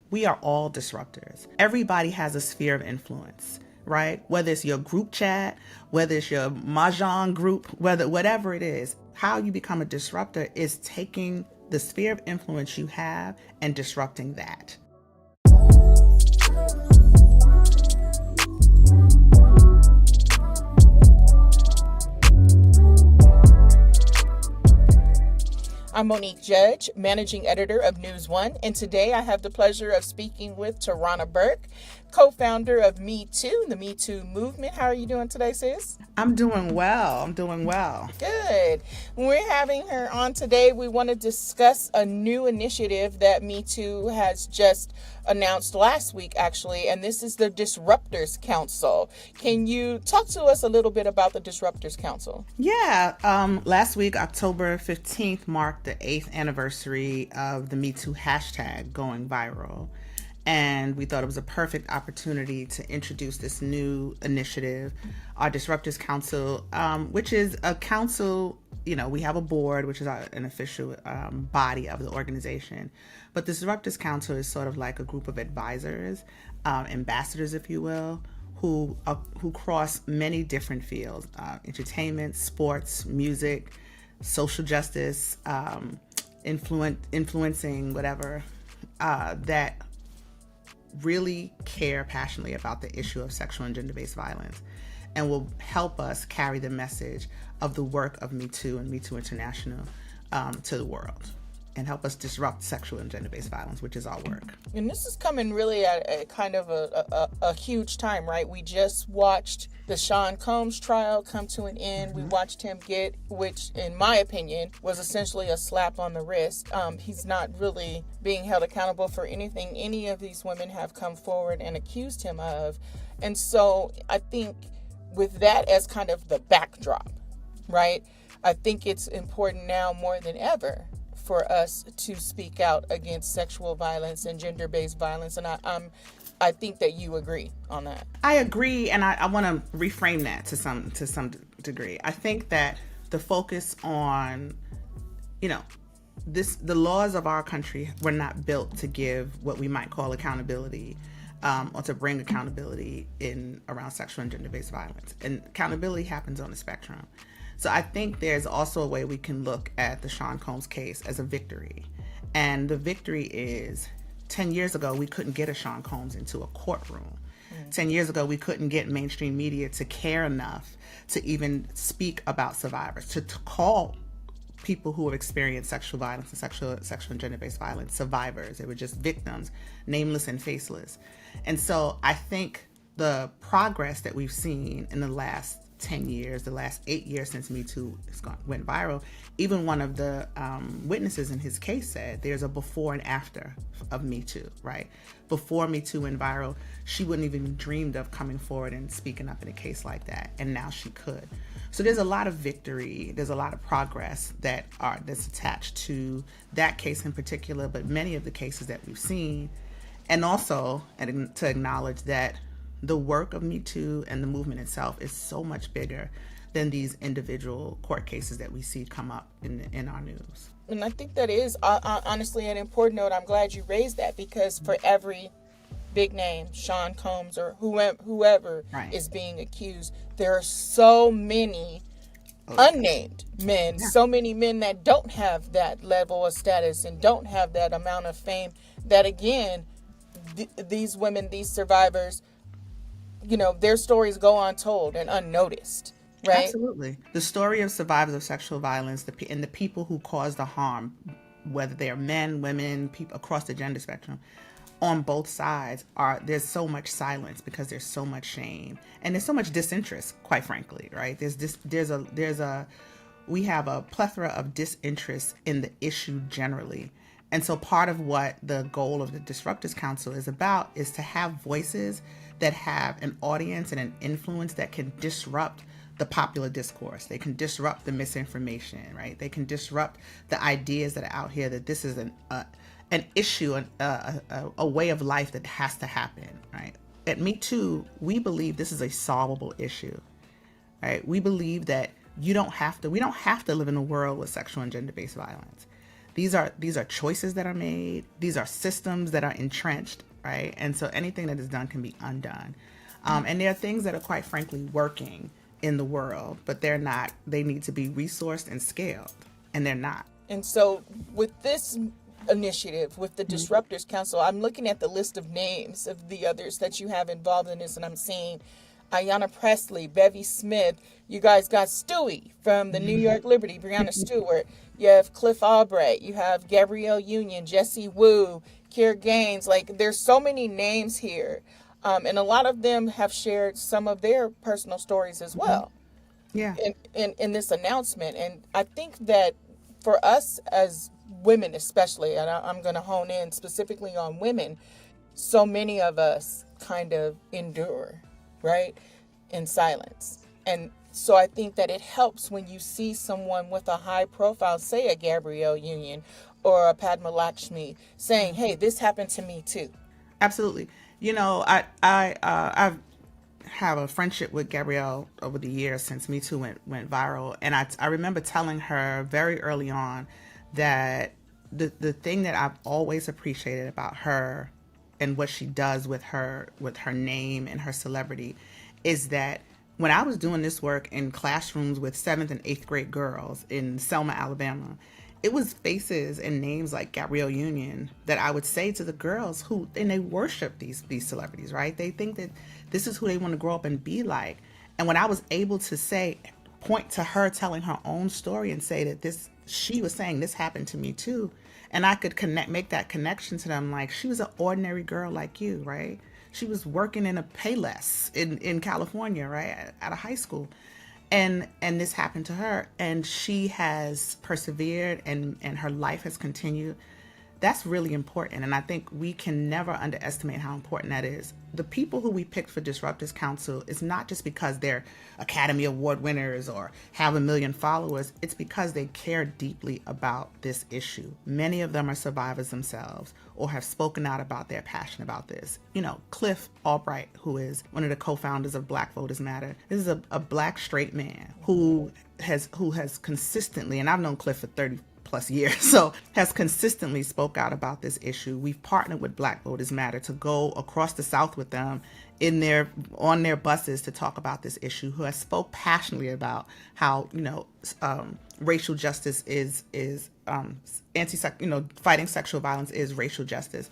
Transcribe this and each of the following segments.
We are all disruptors. Everybody has a sphere of influence, right? Whether it's your group chat, whether it's your mahjong group, whatever it is, how you become a disruptor is taking the sphere of influence you have and disrupting that. I'm Monique Judge, managing editor of NewsOne, and today I have the pleasure of speaking with Tarana Burke, co-founder of Me Too, the Me Too movement. How are you doing today, sis? I'm doing well. Good. We're having her on today. We want to discuss a new initiative that Me Too has just announced last week, actually, and this is the Disruptors Council. Can you talk to us a little bit about the Disruptors Council? Yeah. Last week, October 15th, marked the 8th anniversary of the Me Too hashtag going viral. And we thought it was a perfect opportunity to introduce this new initiative, our Disruptors Council, which is a council. We have a board, which is an official body of the organization. But the Disruptors Council is sort of like a group of advisors, ambassadors, if you will, who cross many different fields: entertainment, sports, music, social justice, influencing, whatever, that really care passionately about the issue of sexual and gender-based violence, and will help us carry the message of the work of Me Too and Me Too International to the world, and help us disrupt sexual and gender-based violence, which is our work. And this is coming really at a kind of a huge time, right? We just watched the Sean Combs trial come to an end. We watched him get, which in my opinion was essentially a slap on the wrist. He's not really being held accountable for anything any of these women have come forward and accused him of. And so I think with that as kind of the backdrop, right? I think it's important now more than ever for us to speak out against sexual violence and gender-based violence. And I think that you agree on that. I agree, and I want to reframe that to some degree. I think that the focus on, the laws of our country were not built to give what we might call accountability, or to bring accountability around sexual and gender-based violence. And accountability happens on the spectrum. So I think there's also a way we can look at the Sean Combs case as a victory. And the victory is 10 years ago, we couldn't get a Sean Combs into a courtroom. 10 years ago, we couldn't get mainstream media to care enough to even speak about survivors, to call people who have experienced sexual violence and sexual and gender-based violence survivors. They were just victims, nameless and faceless. And so I think the progress that we've seen in the last 10 years, the last 8 years since Me Too went viral, even one of the witnesses in his case said there's a before and after of Me Too, right? Before Me Too went viral, she wouldn't even dreamed of coming forward and speaking up in a case like that, and now she could. So there's a lot of victory, there's a lot of progress that's attached to that case in particular, but many of the cases that we've seen, and also to acknowledge that the work of Me Too and the movement itself is so much bigger than these individual court cases that we see come up in our news. And I think that is honestly an important note. I'm glad you raised that, because for every big name, Sean Combs or whoever right. is being accused, there are so many unnamed men, so many men that don't have that level of status and don't have that amount of fame, that again, these women, these survivors, their stories go untold and unnoticed, right? Absolutely. The story of survivors of sexual violence and the people who cause the harm, whether they are men, women, people across the gender spectrum, on both sides, there's so much silence because there's so much shame and there's so much disinterest, quite frankly, right? We have a plethora of disinterest in the issue generally. And so part of what the goal of the Disruptors Council is about is to have voices that have an audience and an influence that can disrupt the popular discourse. They can disrupt the misinformation, right? They can disrupt the ideas that are out here that this is an issue, a way of life that has to happen, right? At Me Too, we believe this is a solvable issue, right? We believe that we don't have to live in a world with sexual and gender-based violence. These are choices that are made. These are systems that are entrenched, right? And so anything that is done can be undone. And there are things that are quite frankly working in the world, but they're not. They need to be resourced and scaled, and they're not. And so with this initiative, with the Disruptors Council, I'm looking at the list of names of the others that you have involved in this, and I'm seeing Ayanna Pressley, Bevy Smith. You guys got Stewie from the New York Liberty, Brianna Stewart. You have Cliff Albright. You have Gabrielle Union, Jesse Wu, Kier Gaines. Like, there's so many names here. And a lot of them have shared some of their personal stories as well. Yeah. In this announcement. And I think that for us as women especially, and I'm going to hone in specifically on women, so many of us kind of endure, right, in silence. And so I think that it helps when you see someone with a high profile, say a Gabrielle Union or a Padma Lakshmi, saying, hey, this happened to me too. Absolutely. You know, I have a friendship with Gabrielle over the years since Me Too went viral. And I remember telling her very early on that the thing that I've always appreciated about her and what she does with her name and her celebrity is that when I was doing this work in classrooms with 7th and 8th grade girls in Selma, Alabama, it was faces and names like Gabrielle Union that I would say to the girls and they worship these celebrities, right? They think that this is who they want to grow up and be like. And when I was able to point to her telling her own story and say that she was saying this happened to me too, and I could make that connection to them, like she was an ordinary girl like you, right? She was working in a Payless in California, right, at a high school. And this happened to her, and she has persevered, and her life has continued. That's really important, and I think we can never underestimate how important that is. The people who we picked for Disruptors Council is not just because they're Academy Award winners or have 1 million followers. It's because they care deeply about this issue. Many of them are survivors themselves or have spoken out about their passion about this. You know, Cliff Albright, who is one of the co-founders of Black Voters Matter, this is a Black straight man who has consistently, and I've known Cliff for 30 plus years, so has consistently spoke out about this issue. We've partnered with Black Voters Matter to go across the South with them on their buses to talk about this issue, who has spoke passionately about how, racial justice is fighting sexual violence is racial justice.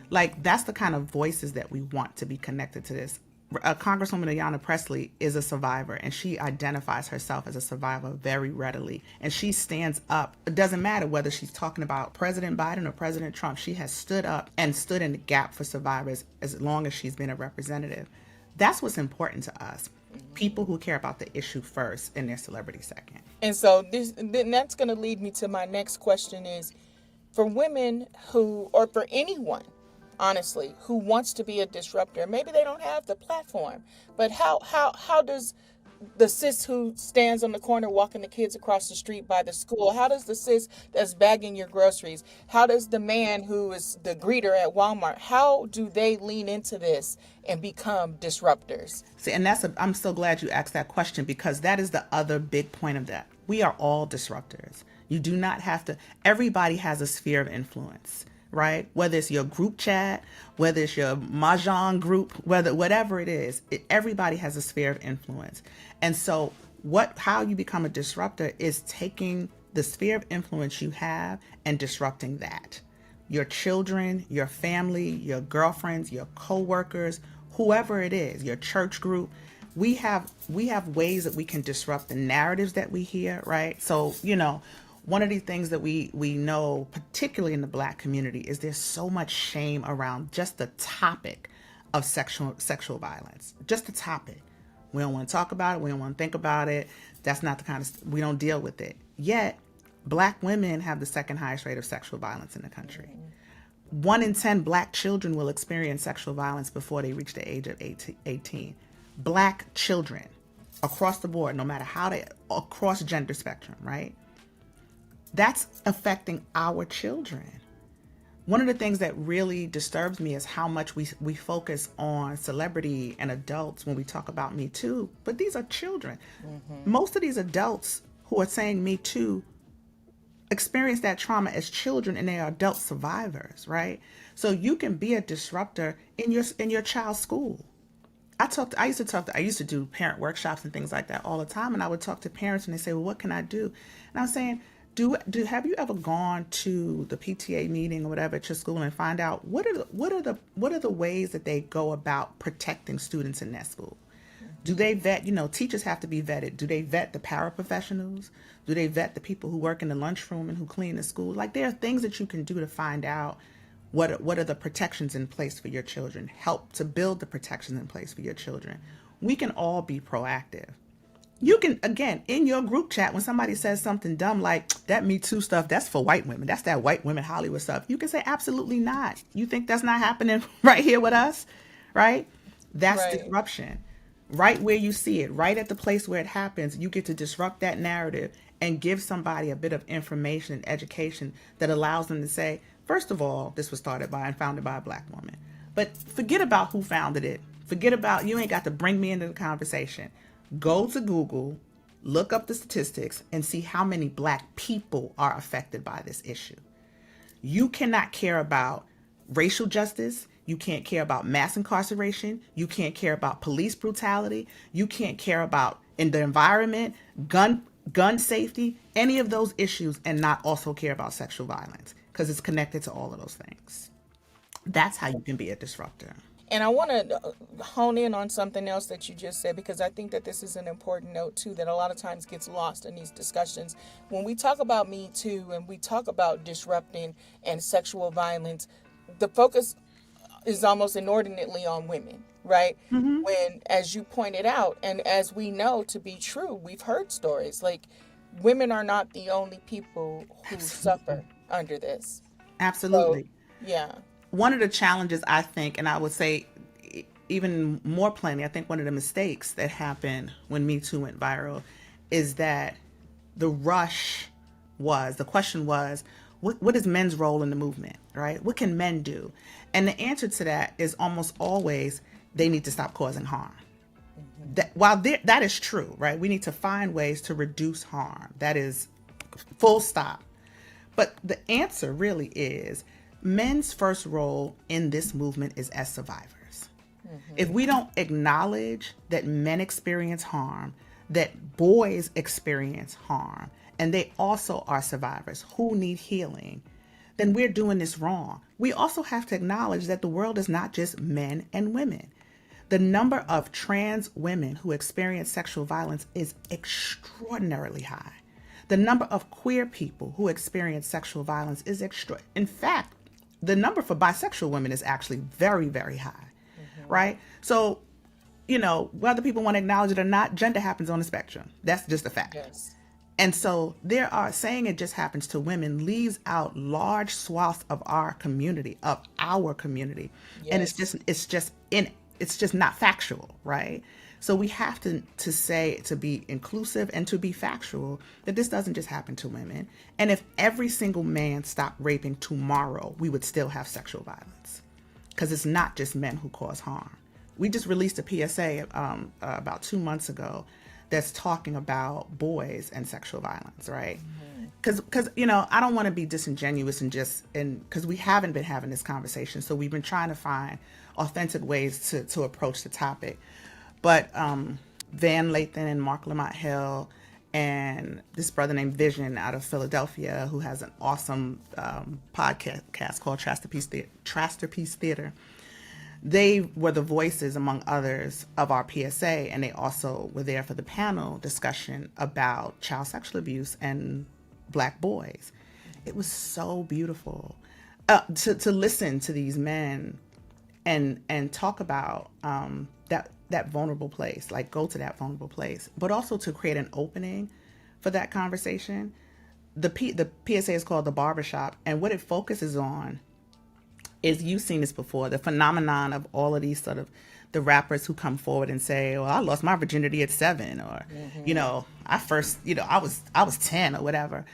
Like, that's the kind of voices that we want to be connected to this. Congresswoman Ayanna Pressley is a survivor, and she identifies herself as a survivor very readily. And she stands up. It doesn't matter whether she's talking about President Biden or President Trump. She has stood up and stood in the gap for survivors as long as she's been a representative. That's what's important to us. People who care about the issue first and their celebrity second. And so that's going to lead me to my next question is, for women or for anyone, honestly, who wants to be a disruptor, maybe they don't have the platform, but how does the sis who stands on the corner walking the kids across the street by the school, how does the sis that's bagging your groceries, how does the man who is the greeter at Walmart, how do they lean into this and become disruptors? See, and I'm so glad you asked that question, because that is the other big point of that. We are all disruptors. You do not have to, everybody has a sphere of influence, right? Whether it's your group chat, whether it's your mahjong group, whatever it is, everybody has a sphere of influence. And so how you become a disruptor is taking the sphere of influence you have and disrupting that. Your children, your family, your girlfriends, your coworkers, whoever it is, your church group. We have ways that we can disrupt the narratives that we hear, right? So, one of the things that we know, particularly in the Black community, is there's so much shame around just the topic of sexual violence. Just the topic. We don't want to talk about it. We don't want to think about it. That's not the kind of, we don't deal with it. Yet, Black women have the second highest rate of sexual violence in the country. 1 in 10 Black children will experience sexual violence before they reach the age of 18. Black children across the board, no matter how across gender spectrum, right? That's affecting our children. One of the things that really disturbs me is how much we focus on celebrity and adults when we talk about Me Too, but these are children. Mm-hmm. Most of these adults who are saying Me Too experienced that trauma as children and they are adult survivors, right? So you can be a disruptor in your child's school. I used to do parent workshops and things like that all the time, and I would talk to parents and they say, well, what can I do? And I was saying, have you ever gone to the PTA meeting or whatever at your school and find out what are the ways that they go about protecting students in their school? Do they vet, teachers have to be vetted. Do they vet the paraprofessionals? Do they vet the people who work in the lunchroom and who clean the school? Like, there are things that you can do to find out what are the protections in place for your children. Help to build the protections in place for your children. We can all be proactive. You can, again, in your group chat, when somebody says something dumb like, that Me Too stuff, that's for white women. That's that white women Hollywood stuff. You can say, absolutely not. You think that's not happening right here with us? Right? That's disruption. Right where you see it, right at the place where it happens, you get to disrupt that narrative and give somebody a bit of information and education that allows them to say, first of all, this was started by and founded by a Black woman. But forget about who founded it. Forget about, you ain't got to bring me into the conversation. Go to Google, look up the statistics, and see how many Black people are affected by this issue. You cannot care about racial justice. You can't care about mass incarceration. You can't care about police brutality. You can't care about in the environment, gun safety, any of those issues, and not also care about sexual violence, because it's connected to all of those things. That's how you can be a disruptor. And I want to hone in on something else that you just said, because I think that this is an important note, too, that a lot of times gets lost in these discussions. When we talk about Me Too and we talk about disrupting and sexual violence, the focus is almost inordinately on women, right? Mm-hmm. When, as you pointed out, and as we know to be true, we've heard stories, like, women are not the only people who suffer under this. Absolutely. So, yeah. One of the challenges, I think, and I would say even more plainly, I think one of the mistakes that happened when Me Too went viral is that the question was, what is men's role in the movement, right? What can men do? And the answer to that is almost always they need to stop causing harm. Mm-hmm. That is true, right? We need to find ways to reduce harm. That is full stop. But the answer really is men's first role in this movement is as survivors. Mm-hmm. If we don't acknowledge that men experience harm, that boys experience harm, and they also are survivors who need healing, then we're doing this wrong. We also have to acknowledge that the world is not just men and women. The number of trans women who experience sexual violence is extraordinarily high. The number of queer people who experience sexual violence is in fact, the number for bisexual women is actually very, very high, mm-hmm. right? So, whether people want to acknowledge it or not, gender happens on the spectrum. That's just a fact. Yes. And so saying it just happens to women leaves out large swaths of our community. Yes. And it's just not factual, right? So we have to say, to be inclusive and to be factual, that this doesn't just happen to women. And if every single man stopped raping tomorrow, we would still have sexual violence, because it's not just men who cause harm. We just released a PSA about 2 months ago that's talking about boys and sexual violence, right? Because I don't want to be disingenuous and because we haven't been having this conversation, so we've been trying to find authentic ways to approach the topic. But Van Lathan and Marc Lamont Hill and this brother named Vision out of Philadelphia, who has an awesome podcast called Trasterpiece Theater. They were the voices, among others, of our PSA, and they also were there for the panel discussion about child sexual abuse and Black boys. It was so beautiful to listen to these men and talk about that vulnerable place, like go to that vulnerable place, but also to create an opening for that conversation. The PSA is called the Barbershop, and what it focuses on is, you've seen this before, the phenomenon of all of these sort of the rappers who come forward and say, well, I lost my virginity at 7, or, mm-hmm. I first, I was 10 or whatever.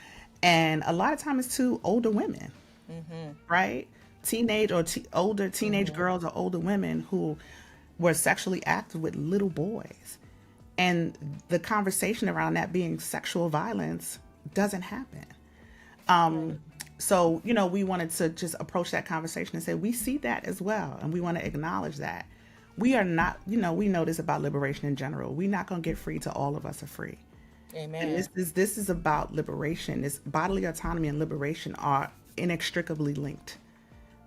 And a lot of times it's to older women, mm-hmm. right? Teenage or older teenage mm-hmm. girls or older women who were sexually active with little boys. And the conversation around that being sexual violence doesn't happen. So, you know, we wanted to just approach that conversation and say, we see that as well. And we want to acknowledge that. We are not, you know, we know this about liberation in general. We're not going to get free till all of us are free. Amen. And this is about liberation. This bodily autonomy and liberation are inextricably linked.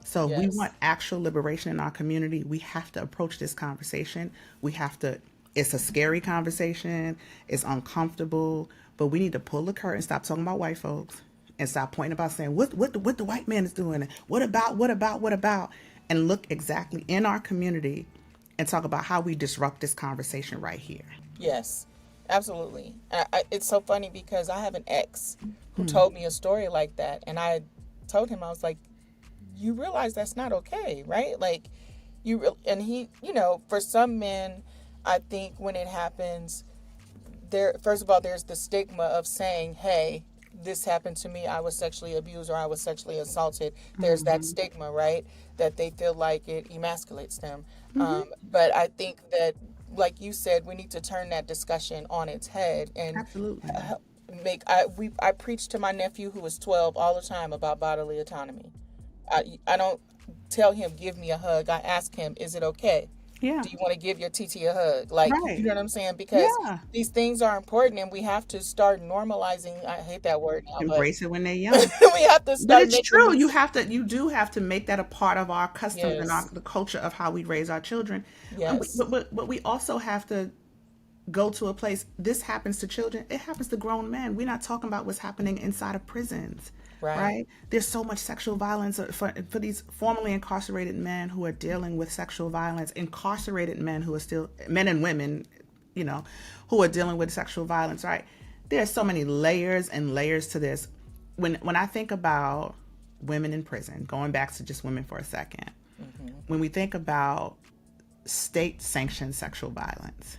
So if we want actual liberation in our community, we have to approach this conversation. It's a scary conversation. It's uncomfortable, but we need to pull the curtain, stop talking about white folks, and stop pointing about saying what the white man is doing. What about, and look exactly in our community and talk about how we disrupt this conversation right here. Yes, absolutely. It's so funny because I have an ex who told me a story like that. And I told him, I was like, you realize that's not okay, right? Like, and he, you know, for some men, I think when it happens, first of all, there's the stigma of saying, hey, this happened to me, I was sexually abused or I was sexually assaulted. There's that stigma, right? That they feel like it emasculates them. But I think that, like you said, we need to turn that discussion on its head and Absolutely. I preach to my nephew who is 12 all the time about bodily autonomy. I don't tell him, give me a hug. I ask him, is it okay? Yeah. Do you want to give your TT a hug? Like, Right. you know what I'm saying? Because these things are important and we have to start normalizing. I hate that word now. Embrace it when they're young. We have to start. But it's true. You do have to make that a part of our customs and Yes. the culture of how we raise our children. Yes. But we also have to go to a place. This happens to children. It happens to grown men. We're not talking about what's happening inside of prisons. Right? There's so much sexual violence for these formerly incarcerated men who are dealing with sexual violence, incarcerated men who are still, men and women, you know, who are dealing with sexual violence, right? There's so many layers and layers to this. When I think about women in prison, going back to just women for a second, when we think about state-sanctioned sexual violence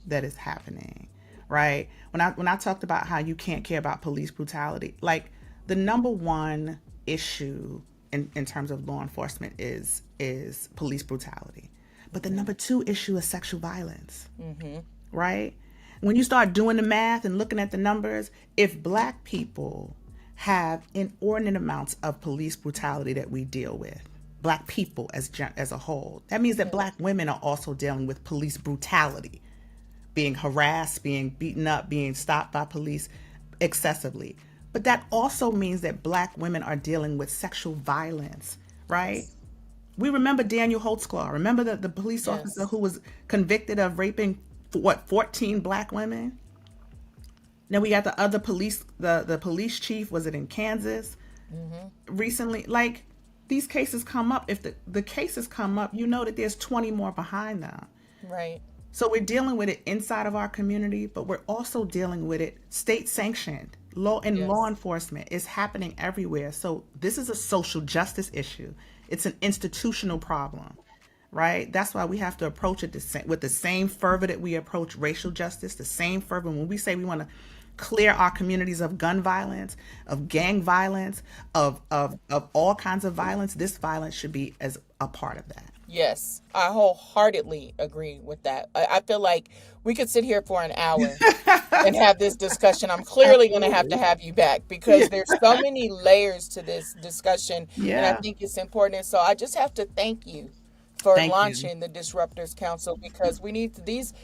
that is happening, right? When I talked about how you can't care about police brutality, like, the number one issue in terms of law enforcement is police brutality. But the number two issue is sexual violence, right? When you start doing the math and looking at the numbers, if Black people have inordinate amounts of police brutality that we deal with, Black people as a whole, that means that Black women are also dealing with police brutality, being harassed, being beaten up, being stopped by police excessively. But that also means that Black women are dealing with sexual violence, right? We remember Daniel Holtzclaw. Remember the police officer who was convicted of raping, 14 Black women? Then we got the other police, the police chief, was it in Kansas? Recently, like, these cases come up. If the cases come up, you know that there's 20 more behind them. Right. So we're dealing with it inside of our community, but we're also dealing with it state-sanctioned. Law enforcement is happening everywhere. So this is a social justice issue. It's an institutional problem, right? That's why we have to approach it with the same fervor that we approach racial justice, the same fervor. When we say we want to clear our communities of gun violence, of gang violence, of all kinds of violence, this violence should be as a part of that. Yes, I wholeheartedly agree with that. I feel like we could sit here for an hour and have this discussion. I'm clearly going to have you back because there's so many layers to this discussion. And I think it's important. So I just have to thank you for launching the Disruptors Council because we need these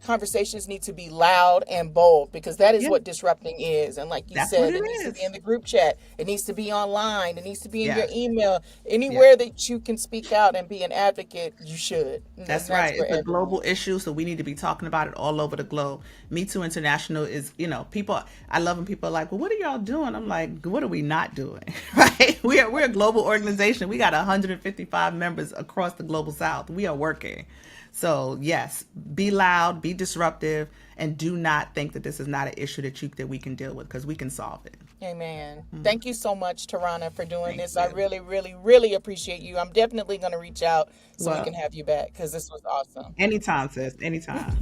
conversations need to be loud and bold because that is what disrupting is. And like you said, it needs to be in the group chat. It needs to be online. It needs to be in your email. Anywhere that you can speak out and be an advocate, you should. That's right. It's a global issue, so we need to be talking about it all over the globe. Me Too International is, you know, people, I love when people are like, well, what are y'all doing? I'm like, what are we not doing? Right? We're a global organization. We got 155 members across the global South. We are working. So yes, be loud, be disruptive, and do not think that this is not an issue that we can deal with because we can solve it. Amen. Thank you so much, Tarana, for doing this. I really, really, really appreciate you. I'm definitely going to reach out so we can have you back because this was awesome. Anytime, sis. Anytime.